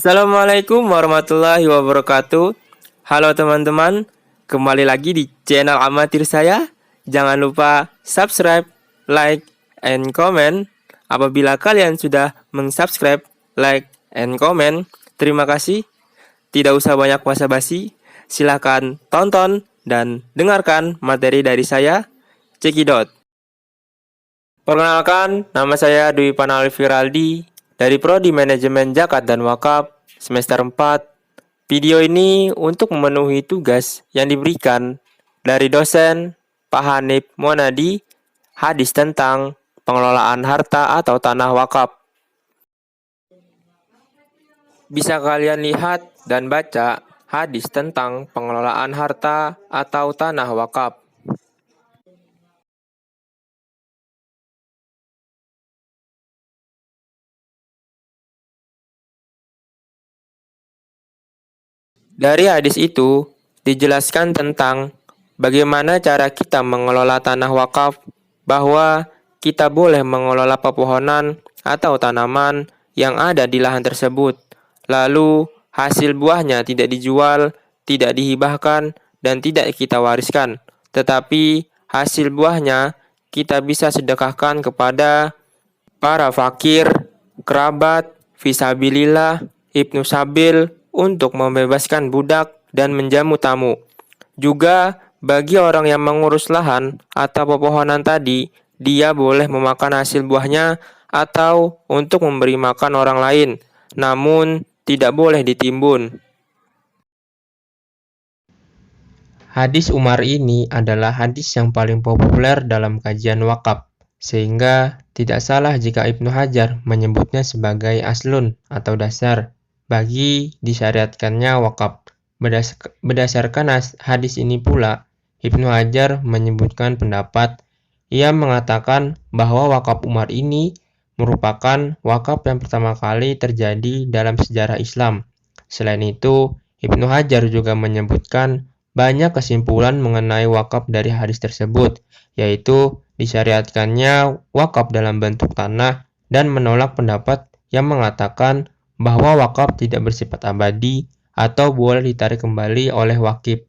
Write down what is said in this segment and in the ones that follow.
Assalamualaikum warahmatullahi wabarakatuh. Halo teman-teman, kembali lagi di channel amatir saya. Jangan lupa subscribe, like, and comment. Apabila kalian sudah meng-subscribe, like, and comment, terima kasih. Tidak usah banyak basa-basi, silahkan tonton dan dengarkan materi dari saya. Cekidot. Perkenalkan, nama saya Dwi Panal Firaldi dari Prodi Manajemen Zakat dan Wakaf semester 4. Video ini untuk memenuhi tugas yang diberikan dari dosen Pak Hanif Monadi, hadis tentang pengelolaan harta atau tanah wakaf. Bisa kalian lihat dan baca hadis tentang pengelolaan harta atau tanah wakaf. Dari hadis itu dijelaskan tentang bagaimana cara kita mengelola tanah wakaf, bahwa kita boleh mengelola pepohonan atau tanaman yang ada di lahan tersebut. Lalu hasil buahnya tidak dijual, tidak dihibahkan, dan tidak kita wariskan. Tetapi hasil buahnya kita bisa sedekahkan kepada para fakir, kerabat, fisabilillah, ibnu sabil, untuk membebaskan budak dan menjamu tamu. Juga bagi orang yang mengurus lahan atau pepohonan tadi, dia boleh memakan hasil buahnya atau untuk memberi makan orang lain, namun tidak boleh ditimbun. Hadis Umar ini adalah hadis yang paling populer dalam kajian wakaf, sehingga tidak salah jika Ibnu Hajar menyebutnya sebagai aslun atau dasar bagi disyariatkannya wakaf. Berdasarkan hadis ini pula, Ibnu Hajar menyebutkan pendapat. Ia mengatakan bahwa wakaf Umar ini merupakan wakaf yang pertama kali terjadi dalam sejarah Islam. Selain itu, Ibnu Hajar juga menyebutkan banyak kesimpulan mengenai wakaf dari hadis tersebut, yaitu disyariatkannya wakaf dalam bentuk tanah dan menolak pendapat yang mengatakan bahwa wakaf tidak bersifat abadi atau boleh ditarik kembali oleh wakif.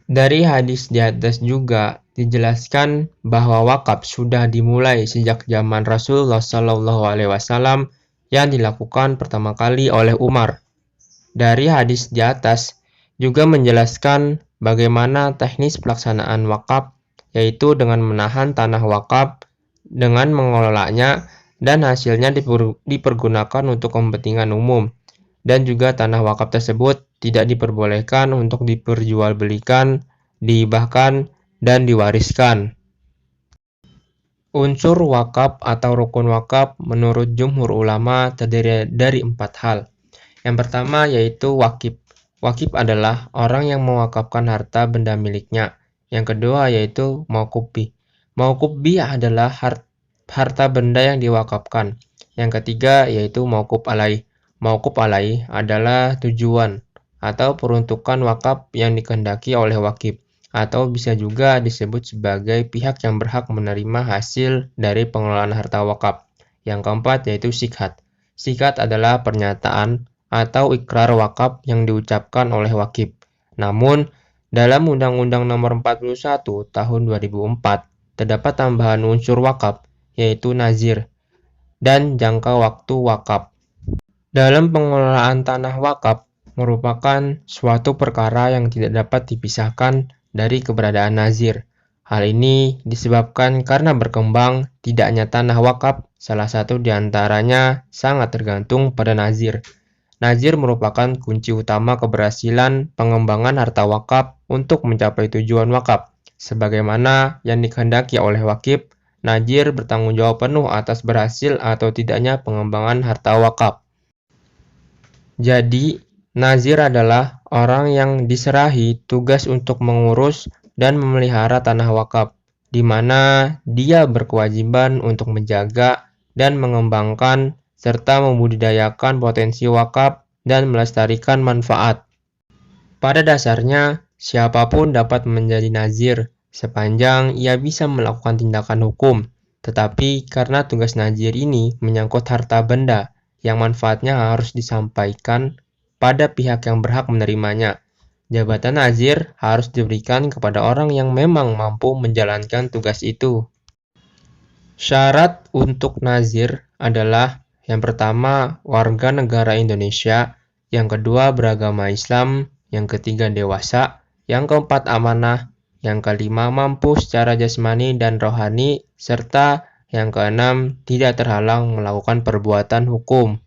Dari hadis di atas juga dijelaskan bahwa wakaf sudah dimulai sejak zaman Rasulullah SAW yang dilakukan pertama kali oleh Umar. Dari hadis di atas juga menjelaskan bagaimana teknis pelaksanaan wakaf, yaitu dengan menahan tanah wakaf, dengan mengelolanya, dan hasilnya dipergunakan untuk kepentingan umum. Dan juga tanah wakaf tersebut tidak diperbolehkan untuk diperjualbelikan, dihibahkan, dan diwariskan. Unsur wakaf atau rukun wakaf menurut jumhur ulama terdiri dari 4 hal. Yang pertama yaitu wakif. Wakif adalah orang yang mewakafkan harta benda miliknya. Yang kedua yaitu mauquf bih. Mauquf bih adalah harta benda yang diwakafkan. Yang ketiga yaitu mauquf alaih. Mauquf alaih adalah tujuan atau peruntukan wakaf yang dikehendaki oleh wakif, atau bisa juga disebut sebagai pihak yang berhak menerima hasil dari pengelolaan harta wakaf. Yang keempat yaitu sikhat. Sikhat adalah pernyataan atau ikrar wakaf yang diucapkan oleh wakif. Namun, dalam Undang-Undang Nomor 41 Tahun 2004 terdapat tambahan unsur wakaf, yaitu nazir dan jangka waktu wakaf. Dalam pengelolaan tanah wakaf merupakan suatu perkara yang tidak dapat dipisahkan dari keberadaan nazir. Hal ini disebabkan karena berkembang tidaknya tanah wakaf, salah satu di antaranya sangat tergantung pada nazir. Nazir merupakan kunci utama keberhasilan pengembangan harta wakaf untuk mencapai tujuan wakaf. Sebagaimana yang dikehendaki oleh wakif, nazir bertanggung jawab penuh atas berhasil atau tidaknya pengembangan harta wakaf. Jadi, nazir adalah orang yang diserahi tugas untuk mengurus dan memelihara tanah wakaf, di mana dia berkewajiban untuk menjaga dan mengembangkan serta membudidayakan potensi wakaf dan melestarikan manfaat. Pada dasarnya, siapapun dapat menjadi nazir sepanjang ia bisa melakukan tindakan hukum. Tetapi karena tugas nazir ini menyangkut harta benda, yang manfaatnya harus disampaikan pada pihak yang berhak menerimanya. Jabatan nazir harus diberikan kepada orang yang memang mampu menjalankan tugas itu. Syarat untuk nazir adalah yang pertama, warga negara Indonesia, yang kedua, beragama Islam, yang ketiga, dewasa, yang keempat, amanah, yang kelima, mampu secara jasmani dan rohani, serta yang keenam, tidak terhalang melakukan perbuatan hukum.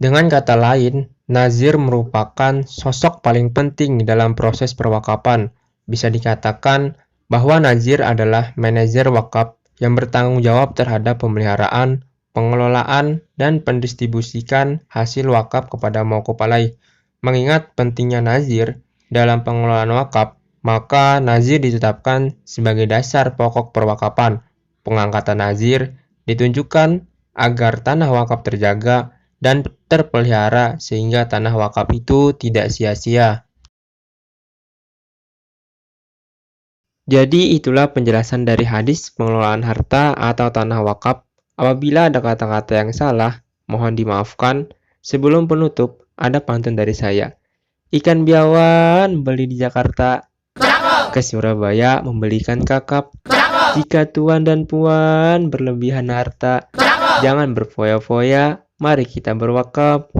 Dengan kata lain, nazir merupakan sosok paling penting dalam proses perwakapan. Bisa dikatakan bahwa nazir adalah manajer wakaf yang bertanggung jawab terhadap pemeliharaan, pengelolaan, dan pendistribusikan hasil wakaf kepada mauquf alaih. Mengingat pentingnya nazir dalam pengelolaan wakaf, maka nazir ditetapkan sebagai dasar pokok perwakapan. Pengangkatan nazir ditunjukkan agar tanah wakaf terjaga dan terpelihara sehingga tanah wakaf itu tidak sia-sia. Jadi itulah penjelasan dari hadis pengelolaan harta atau tanah wakaf. Apabila ada kata-kata yang salah, mohon dimaafkan. Sebelum penutup, ada pantun dari saya. Ikan biawan beli di Jakarta, ke Surabaya membelikan kakap. Jika tuan dan puan berlebihan harta, jangan berfoya-foya, mari kita berwakaf.